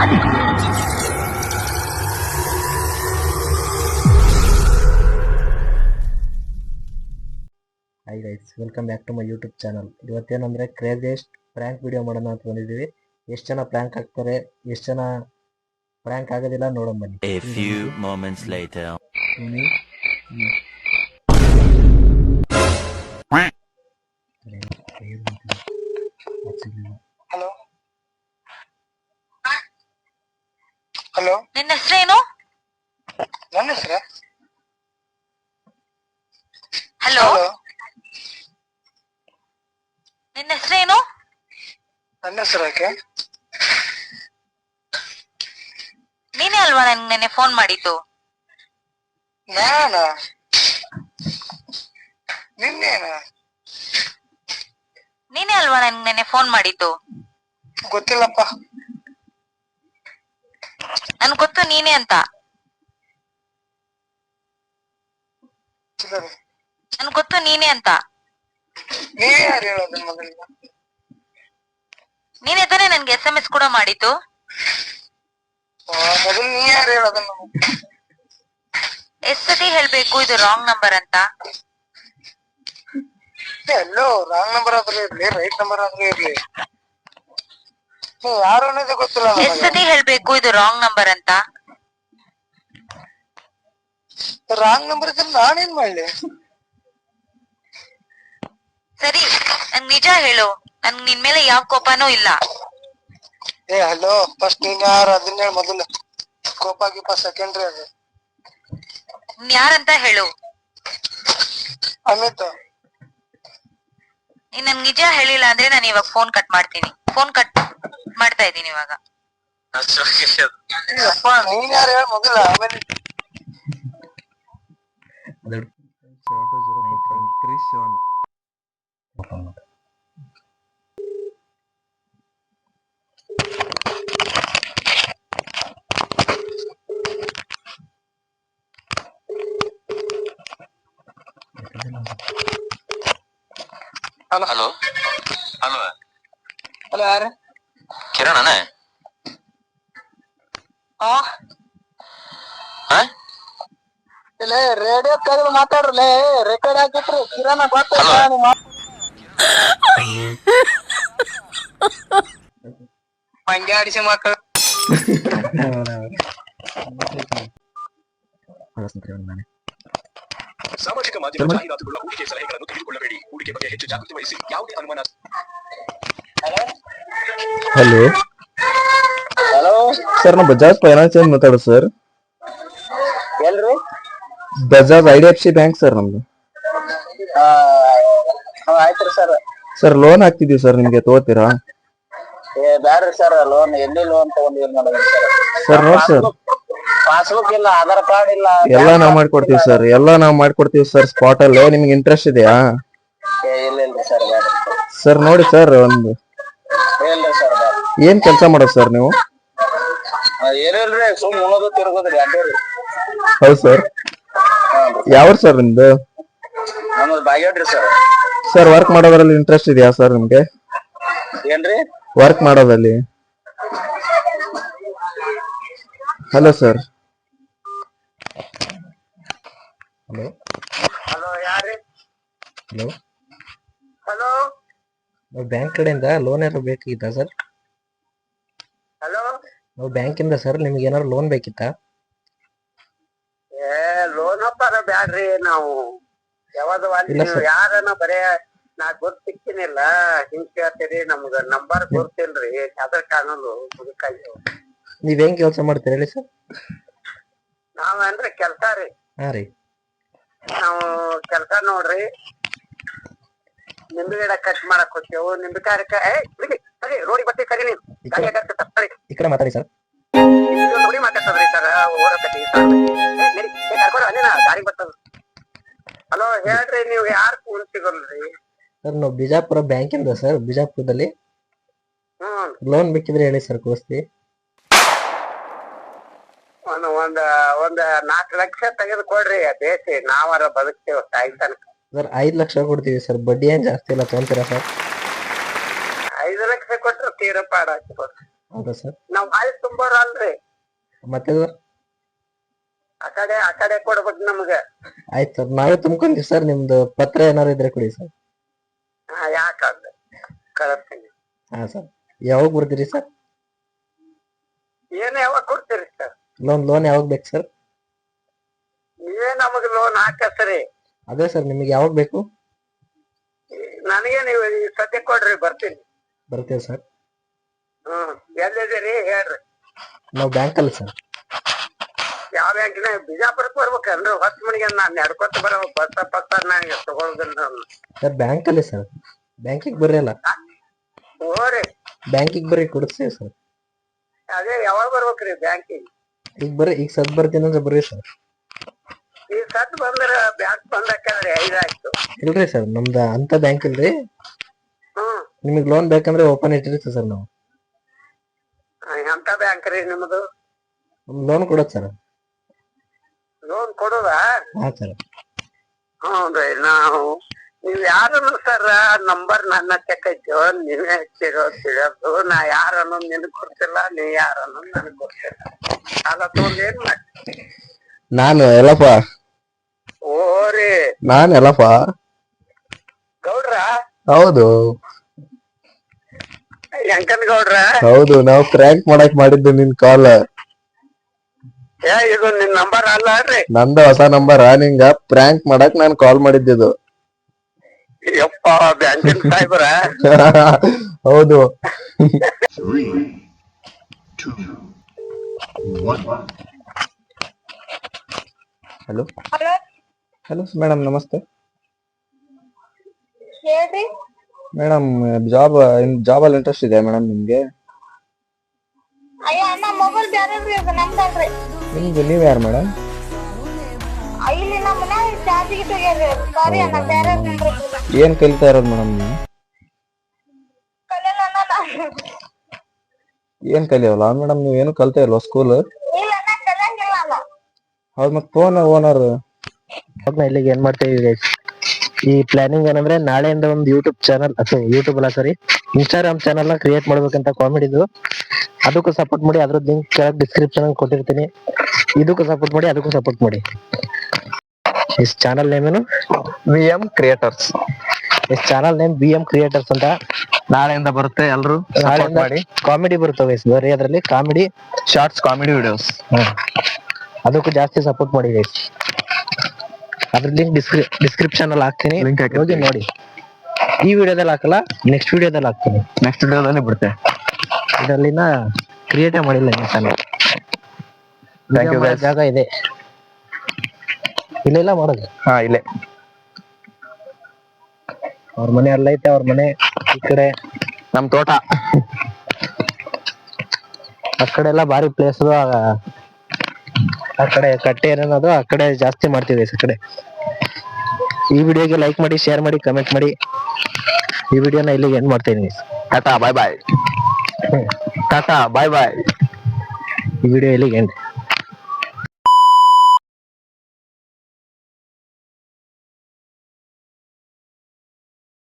Hi guys, welcome back to my YouTube channel. ಇವತ್ತೇನಂದ್ರೆ craziest prank video ಮಾಡೋಣ ಅಂತ ಬಂದಿದ್ದೀವಿ. ಎಷ್ಟು ಜನ ಪ್ರ್ಯಾಂಕ್ ಆಗ್ತಾರೆ, ಎಷ್ಟು ಜನ ಪ್ರ್ಯಾಂಕ್ ಆಗೋದಿಲ್ಲ ನೋಡೋಣ ಬನ್ನಿ. A few moments later. Hello hello, ನಿನ್ನ ಹೆಸರೇನು? ನನ್ನ ಹೆಸರ ಹಲೋ, ನಿನ್ನ ಹೆಸರೇನು? ನನ್ನ ಹೆಸರು ಯಾಕೆ? ನೀನೇ ಅಲ್ವಾ ನನ್ಗೆ ನೆನ್ನೆ ಫೋನ್ ಮಾಡಿದ್ದು? ನಾನ ನಿನ್ನೇನ? ನೀನೇ ಅಲ್ವಾ ನನ್ಗೆ ನೆನ್ನೆ ಫೋನ್ ಮಾಡಿದ್ದು? ಗೊತ್ತಿಲ್ಲಪ್ಪ. ನನ್ ಗೊತ್ತು ನೀನೇ ಅಂತ. ನನ್ ಗೊತ್ತು ನೀನೇ ಅಂತ. ನೀವೇ ಯಾರು ಹೇಳೋದು ಮೊದಲಿಗೆ? ನೀನೇ ತಾನೇ ನನ್ಗೆ SMS ಕೂಡ ಮಾಡಿದ್ದು? ಮೊದಲು ನೀ ಯಾರು ಹೇಳೋದು? ಎಷ್ಟ್ ಸತಿ ಹೇಳ್ಬೇಕು ಇದು ರಾಂಗ್ ನಂಬರ್ ಅಂತ? ಎಲ್ಲೋ ರಾಂಗ್ ನಂಬರ್ ಆದ್ರೂ ಇರ್ಲಿ, ರೈಟ್ ನಂಬರ್ ಆದ್ರೂ ಇರ್ಲಿ, ನೀ ಯಾರು ಅನ್ನೋದೇ ಗೊತ್ತಿಲ್ಲ. ಎಷ್ಟ್ ಸತಿ ಹೇಳ್ಬೇಕು ಇದು ರಾಂಗ್ ನಂಬರ್ ಅಂತ? ರಾಂಗ್ ನಂಬರ್ ಇದ್ರೆ ನಾನೇನ್ ಮಾಡ್ಲಿ? ಸರಿ, ನನ್ ನಿಜ ಹೇಳು. ನನ್ ನಿನ್ ಮೇಲೆ ಯಾವ ಕೋಪನೂ ಇಲ್ಲ. ಹಲೋ, ಫಸ್ಟ್ ನೀನ್ ಯಾರು ಅದನ್ನ ಹೇಳಿ ಮೊದಲು. ಕೋಪ ಗೀಪ ಸೆಕೆಂಡ್ರಿ. ಅದು ನೀನ್ ಯಾರಂತ ಹೇಳು. ಅಮಿತ್, ನೀನ್ ನನ್ ನಿಜ ಹೇಳಿಲ್ಲ ಅಂದ್ರೆ ನಾನು ಇವಾಗ ಫೋನ್ ಕಟ್ ಮಾಡ್ತೀನಿ. ಫೋನ್ ಕಟ್ ಮಾಡ್ತಾ ಇದ್ದೀನಿ ಇವಾಗ. ನೀನ್ ಯಾರು ಹೇಳಿ ಮೊದಲ, ಆಮೇಲೆ ಹಲೋ ಹಲೋ ಹಲೋ ಹಲೋ, ಯಾರು? ಕಿರಣ್ ಅಣ್ಣ? ಇಲ್ಲ, ರೇಡಿಯೋ ಕರೆದು ಮಾತಾಡ್ರಲ್ಲ, ರೆಕಾರ್ಡ್ ಹಾಕಿಟ್ರಿ. ಕಿರಣ ಗೊತ್ತಿಲ್ಲ. ಹಂಗೆ ಆಡಿಸಿ ಮಕ್ಕಳು. ಸಾಮಾಜಿಕ ಮಾಧ್ಯಮ ಜಾಹೀರಾತುಗಳ ಹೂಡಿಕೆ ಸಲಹೆಗಳನ್ನು ತೆಗೆದುಕೊಳ್ಳಬೇಡಿ. ಹೂಡಿಕೆ ಬಗ್ಗೆ ಹೆಚ್ಚು ಜಾಗೃತಿ ವಹಿಸಿ. ಯಾವುದೇ ಅನುಮಾನ. ಹಲೋ ಹಲೋ ಸರ್, ನಾವು ಬಜಾಜ್ ಫೈನಾನ್ಸ್ ಮಾತಾಡೋದು ಸರ್. ಎಲ್ರಿ? ಬಜಾಜ್ IDFC ಬ್ಯಾಂಕ್ ಸರ್ ನಮ್ದು. ಆಯ್ತ್ರಿ ಸರ್. ಸರ್ ಲೋನ್ ಹಾಕ್ತಿದೀವಿ ಸರ್, ನಿಮ್ಗೆ ತಗೋತೀರಾ? ಬ್ಯಾಡ್ರಿ ಸರ್, ಲೋನ್ ಎಲ್ಲಿ ಲೋನ್ ತಗೊಂಡ್ ಏನ್ ಮಾಡೋದು ಸರ್ ನೋಡಿ ಸರ್, ಪಾಸ್ಬುಕ್ ಇಲ್ಲ, ಆಧಾರ್ ಕಾರ್ಡ್ ಇಲ್ಲ. ಎಲ್ಲಾ ನಾವ್ ಮಾಡ್ಕೊಡ್ತೀವಿ ಸರ್, ಎಲ್ಲಾ ನಾವ್ ಮಾಡ್ಕೊಡ್ತೀವಿ ಸರ್. ಸ್ಪಾಟ್ ಅಲ್ಲೇ ನಿಮ್ಗೆ ಇಂಟ್ರೆಸ್ಟ್ ಇದೆಯಾ? ಇಲ್ರಿ ಸರ್, ಬ್ಯಾಡ್ರಿ ಸರ್ ನೋಡಿ ಸರ್, ಒಂದು ಇಲ್ರಿ ಸರ್, ಬ್ಯಾಡ್ರಿ. ಏನ್ ಕೆಲಸ ಮಾಡೋದು ಸರ್ ನೀವು? ಏನಿಲ್ರಿ, ಸುಮ್ ಉಣೋದು ತಿರ್ಗೋದ್ರಿ ಅಡ್ಡೇರಿ. ಹೌದು ಸರ್. ಯಾವ ಸರ್ ನಿಮ್ದು? ನಮ್ಮದು ಬಾಗೇಡ್ರಿ ಸರ್. ಸರ್ ವರ್ಕ್ ಮಾಡೋದ್ರಲ್ಲಿ ಇಂಟ್ರೆಸ್ಟ್ ಇದೆಯಾ ಸರ್ ನಿಮ್ಗೆ? ಏನ್ರಿ? ವರ್ಕ್ ಮಾಡೋದಲ್ಲಿ. Hello sir. ಹಲೋ ಹಲೋ, ಯಾರಿ? ಹಲೋ, ಹಲೋ ನಾವು ಬ್ಯಾಂಕ್ ಕಡೆಯಿಂದ ಲೋನ್ ಏನಾದ್ರು ಬೇಕಿತ್ತಾ ಸರ್? ಹಲೋ, ನಾವು ಬ್ಯಾಂಕಿಂದ ಸರ್, ನಿಮ್ಗೆ ಏನಾದ್ರು ಲೋನ್ ಬೇಕಿತ್ತಾ? ಲೋನ್ ಅಪ್ಪಾರ ಬ್ಯಾಡ್ರಿ. ನಾವು ಯಾವ್ದು ಇಲ್ಲ ಸರ್. ಯಾರನ ಬರೇ ನಾ ಗೊತ್ತ ಸಿಕ್ಕಿನಿಲ್ಲ ಹಿಂಗ್ ಕೇಳ್ತೀರಿ. ನಮ್ಗ ನಂಬರ್ ಗೊತ್ತಿಲ್ರಿ. ಅದ್ರ ಕಾನೂನು ಮುದುಕಾಗಿ ನೀವ್ ಹೆಂಗ್ ಕೆಲಸ ಮಾಡ್ತೀರಿ ಹೇಳಿ ಸರ್? ನಾವ್ ಅಂದ್ರೆ ಕೆಲ್ಸ ರೀ. ಹಾ ರೀ. ನಾವು ಕೆಲ್ಸ ನೋಡ್ರಿ, ನಿಂಬೆ ಗಿಡ ಕಟ್ ಮಾಡಕ್ ಹೋಗ್ತೇವು. ನಿಂಬೆಕಾಯಿ ರೋಡಿ ಬಟ್ಟೆ ಕರಿ ನೀವು ಈ ಕಡೆ ಮಾತಾಡಿ ಸರ್. ನೋಡಿ ಮಾತಾಡ್ತದ್ರಿ ಸರ್. ಓಡಕತ್ತಿ ಕರ್ಕೊಂಡು ಅಲ್ಲಿನ ದಾರಿ ಬರ್ತದ. ಹಲೋ, ಹೇಳ್ರಿ, ನೀವ್ ಯಾರು ಫೋನ್ ಸಿಗಲ್ರಿ? ಸರ್ ನಾವು ಬಿಜಾಪುರ ಬ್ಯಾಂಕಿಂದ ಸರ್, ಬಿಜಾಪುರದಲ್ಲಿ ಲೋನ್ ಬೇಕಿದ್ರೆ ಹೇಳಿ ಸರ್, ಕೊಡಿಸ್ತೀವಿ. ಒಂದ್ 4 ಲಕ್ಷ ತೆಗೆದು ಕೊಡ್ರಿ, ಬೇಸಿ ನಾವಾರ ಬದುಕ್ತೇವ ತಾಯಿ ತನಕ. ಸರ್ 5 ಲಕ್ಷ ಕೊಡ್ತೀವಿ ಸರ್, ಬಡ್ಡಿ ಏನ್ ಜಾಸ್ತಿ ಇಲ್ಲ, ತೊಗೊಂತೀರಾ ಸರ್? 5 ಲಕ್ಷ ಕೊಟ್ರು ತೀರಪ್ಪ ಆಡಾಕಿ ಕೊಡ್ರಿ. ಹೌದಾ ಸರ್? ನಾವ್ ಬಾಯಿ ತುಂಬೋರ್ ಅಲ್ರಿ. ಮತ್ತೆ ಸರ್? ಆ ಕಡೆ ಕೊಡ್ಬೇಕು ನಮ್ಗ. ಆಯ್ತು ಸರ್, ನಾವೇ ತುಂಬ್ಕೊಂತೀವಿ ಸರ್. ನಿಮ್ದು ಪತ್ರ ಏನಾರು ಇದ್ರೆ ಕೊಡಿ ಸರ್. ಯಾಕಂದ್ರೆ ಕಳಿಸ್ತೀನಿ. ಹಾ ಸರ್. ಯಾವಾಗ ಬರ್ತೀರಿ ಸರ್? ಏನ್ ಯಾವಾಗ ಕೊಡ್ತೀರಿ ಸರ್? ಲೋನ್ ಯಾವಾಗ ಬೇಕು ಸರ್? ನೀವೇ ನಮಗ್ ಲೋನ್ ಹಾಕಸ್ರಿ. ಅದೇ ಸರ್, ನಿಮಗೆ ಯಾವಾಗ ಬೇಕು? ನನಗೆ ನೀವು ಈ ಸದ್ಯ ಕೊಡ್ರಿ, ಬರ್ತೀನಿ. ಬರ್ತೀವಿ ಸರ್. ಎಲ್ಲಿದ್ದೀರಿ ಹೇಳ್ರಿ. ನಾವು ಬ್ಯಾಂಕಲ್ಲಿ ಸರ್. ಯಾವ ಬ್ಯಾಂಕಿನ? ಬಿಜಾಪುರಕ್ಕೆ ಬರ್ಬೇಕನ್ರಿ? ಹೊಸ ಮನಿಗೆ ನಾನ್ ನಡ್ಕೊತ ಬರ್ಬೇಕು. ಬಸ್ಸ ನನಗೆ ತಗೊಳ್ದಿಲ್ಲ. ಸರ್ ಬ್ಯಾಂಕಲ್ಲಿ ಸರ್. ಬ್ಯಾಂಕಿಗೆ ಬರ್ರಿ ಅಲ್ಲ. ಹೋರಿ ಬ್ಯಾಂಕಿಗೆ ಬರ್ರಿ, ಕೊಡಿಸ್ತೀವಿ ಸರ್. ಅದೇ ಯಾವಾಗ ಬರ್ಬೇಕ್ರಿ ಬ್ಯಾಂಕಿಗೆ? ಈಗ ಬರ್ರಿ, ಈಗ ಸದ್ ಬರ್ತೀನಿ ಅಂದ್ರೆ ಬರ್ರಿ ಸರ್. ಈ ಸದ್ ಬಂದ್ರ ಬ್ಯಾಂಕ್ ಬಂದಾಕಂದ್ರೆ 5 ಆಯ್ತು. ಇಲ್ರಿ ಸರ್, ನಮ್ದ ಅಂತ ಬ್ಯಾಂಕ್ ಇಲ್ರಿ. ನಿಮಗ್ ಲೋನ್ ಬೇಕಂದ್ರೆ ಓಪನ್ ಇಟ್ಟಿರ್ತೀವಿ ಸರ್ ನಾವು. ಎಂತ ಬ್ಯಾಂಕ್ ರೀ ನಿಮ್ದು? ಲೋನ್ ಕೊಡೋದ್ ಸರ್. ಲೋನ್ ಕೊಡೋದಾ? ಹಾ ಸರ್. ಹ್ಞೂನ್ರಿ. ನೀವ್ ಯಾರನ್ನು ಸರ್ ನಂಬರ್ ನನ್ನ ಚೆಕ್ಕೈತೋ, ನೀವೇ ಹಚ್ಚಿರೋ ತಿಳಿಯೋದು. ನಾ ಯಾರನ್ನು ನಿನಗ್ ಕೊಡ್ತಿಲ್ಲ, ನೀ ಯಾರನ್ನು ನನಗ್ ಕೊಡ್ತಿಲ್ಲ. ಸಾಲ ತಗೊಂಡ್ ಏನ್ ಮಾಡ್ತಿ? ನಾನು ಎಲ್ಲಪ್ಪ. ಓರಿ ನಾನ್ ಎಲ್ಲಪ್ಪ. ಗೌಡ್ರ? ಹೌದು ಯಂಕನ್ ಗೌಡ್ರ? ಹೌದು, ನಾವು ಪ್ರ್ಯಾಂಕ್ ಮಾಡಕ್ ಮಾಡಿದ್ದು ನಿನ್ ಕಾಲ್. ಇದು ನಿನ್ ನಂಬರ್ ಅಲ್ಲ ರೀ? ನಂದ ಹೊಸ ನಂಬರ್. ನಿಂಗ ಪ್ರ್ಯಾಂಕ್ ಮಾಡಕ್ ನಾನ್ ಕಾಲ್ ಮಾಡಿದ್ದು. ಯಪ್ಪ, ಬ್ಯಾಂಕಿನ ಸಾಯ್ಬ್ರ? ಹೌದು. 3, 2, 1. ಹಲೋ ಹಲೋ ಹಲೋ ಮೇಡಮ್, ನಮಸ್ತೆ ಹೇಳ್ರಿ. ಮೇಡಮ್. ಜಾಬಲ್ಲಿ ಇಂಟ್ರೆಸ್ಟ್ ಇದೆ ಮೇಡಮ್ ನಿಮ್ಗೆ? ಅಯ್ಯೋ ಅಣ್ಣ, ಮೊಬೈಲ್ ಬ್ಯಾರೆ ಅದು ನಮ್ದಲ್ರಿ. ನಿಮ್ದು ನೀವ್ ಯಾರು ಮೇಡಮ್? ಇಲ್ಲಿ ನಮ್ಮ ಮನ್ಯಾಗ ಚಾರ್ಜಿಗೆ ತೆಗ್ಯಾರಿ. ಸಾರಿ ಅಣ್ಣ, ಬ್ಯಾರೆ ನಂಬರ್. ಏನ್ ಕಲಿತಾ ಇರೋದು ಮೇಡಮ್ ನೀವು? ಕಲಿಯಲ್ಲ ಅಣ್ಣ ನಾನು. ಏನ್ ಕಲಿಯವಲ್ಲ ಮೇಡಮ್? ನೀವು ಏನು ಕಲ್ತಾ ಇಲ್ವಾ ಸ್ಕೂಲ್? ಇಲ್ಲ ಅಣ್ಣ, ಕಲಿಯಂಗಿಲ್ಲ ಅಣ್ಣ. ಹೌದ್, ಮತ್ತೆ ಫೋನ್ ಓನರ್ ಇಲ್ಲಿಗೆ ಏನ್ ಮಾಡ್ತೇವೆ ಗೈಸ್. ಈ ಪ್ಲಾನಿಂಗ್ ಏನಂದ್ರೆ, ನಾಳೆಯಿಂದ ಒಂದು ಯೂಟ್ಯೂಬ್ ಚಾನಲ್, ಅಥವಾ ಯೂಟ್ಯೂಬ್ ಅಲ್ಲ ಸಾರಿ, ಇನ್ಸ್ಟಾಗ್ರಾಮ್ ಚಾನಲ್ ನ ಕ್ರಿಯೇಟ್ ಮಾಡ್ಬೇಕಂತ ಕಾಮಿಡಿದು. ಅದಕ್ಕೂ ಸಪೋರ್ಟ್ ಮಾಡಿ. ಅದ್ರ ಲಿಂಕ್ ಕೆಳಗೆ ಡಿಸ್ಕ್ರಿಪ್ಷನ್ ಅಲ್ಲಿ ಕೊಟ್ಟಿರ್ತೀನಿ. ಇದಕ್ಕೂ ಸಪೋರ್ಟ್ ಮಾಡಿ, ಅದಕ್ಕೂ ಸಪೋರ್ಟ್ ಮಾಡಿ. ಇಸ್ ಚಾನಲ್ ನೇಮ್ ಏನು? VM creators. Is channel name VM creators ಅಂತ. ನಾಳೆಯಿಂದ ಬರುತ್ತೆ, ಎಲ್ರು ಸಪೋರ್ಟ್ ಮಾಡಿ. ಕಾಮಿಡಿ ಬರ್ತವೆ ಬರೀ, ಅದರಲ್ಲಿ ಕಾಮಿಡಿ ಶಾರ್ಟ್ಸ್, ಕಾಮಿಡಿ ವಿಡಿಯೋಸ್. ಅದಕ್ಕೂ ಜಾಸ್ತಿ ಸಪೋರ್ಟ್ ಮಾಡಿ ಗೈಸ್. ಅದ್ರ ಲಿಂಕ್ ಡಿಸ್ಕ್ರಿಪ್ಷನ್ ಅಲ್ಲಿ ಹಾಕ್ತೀನಿ, ಹೋಗಿ ನೋಡಿ. ಈ ವಿಡಿಯೋದಲ್ಲಿ ಹಾಕಲ್ಲ, ನೆಕ್ಸ್ಟ್ ವಿಡಿಯೋದಲ್ಲಿ ಹಾಕ್ತೀನಿ. ನೆಕ್ಸ್ಟ್ ವಿಡಿಯೋದಲ್ಲಿ ಬಿಡುತ್ತೆ. ಇದರಲ್ಲಿನ ಕ್ರಿಯೇಟ್ ಮಾಡಿಲ್ಲ ಚಾನಲ್. ಜಾಗ ಇದೆ, ಇಲ್ಲೆಲ್ಲ ಮಾಡೋದು. ಹಾ, ಇಲ್ಲೇ ಅವ್ರ ಮನೆ ಅಲ್ಲೈತೆ. ಅವ್ರ ಮನೆ ಈ ಕಡೆ, ನಮ್ ತೋಟ ಆ ಕಡೆ ಎಲ್ಲ ಭಾರಿ ಪ್ಲೇಸ್. ಆ ಕಡೆ ಕಟ್ಟೆ ಏನನ್ನೋದು, ಆ ಕಡೆ ಜಾಸ್ತಿ ಮಾಡ್ತೀವಿ ಆ ಕಡೆ. ಈ ವಿಡಿಯೋಗೆ ಲೈಕ್ ಮಾಡಿ, ಶೇರ್ ಮಾಡಿ, ಕಮೆಂಟ್ ಮಾಡಿ. ಈ ವಿಡಿಯೋನ ಇಲ್ಲಿಗೆ ಎಂಡ್ ಮಾಡ್ತೀನಿ. ಟಾಟಾ ಬಾಯ್ ಬಾಯ್. ಟಾಟಾ ಬಾಯ್ ಬಾಯ್. ಈ ವಿಡಿಯೋ ಇಲ್ಲಿಗೆ ಎಂಡ್.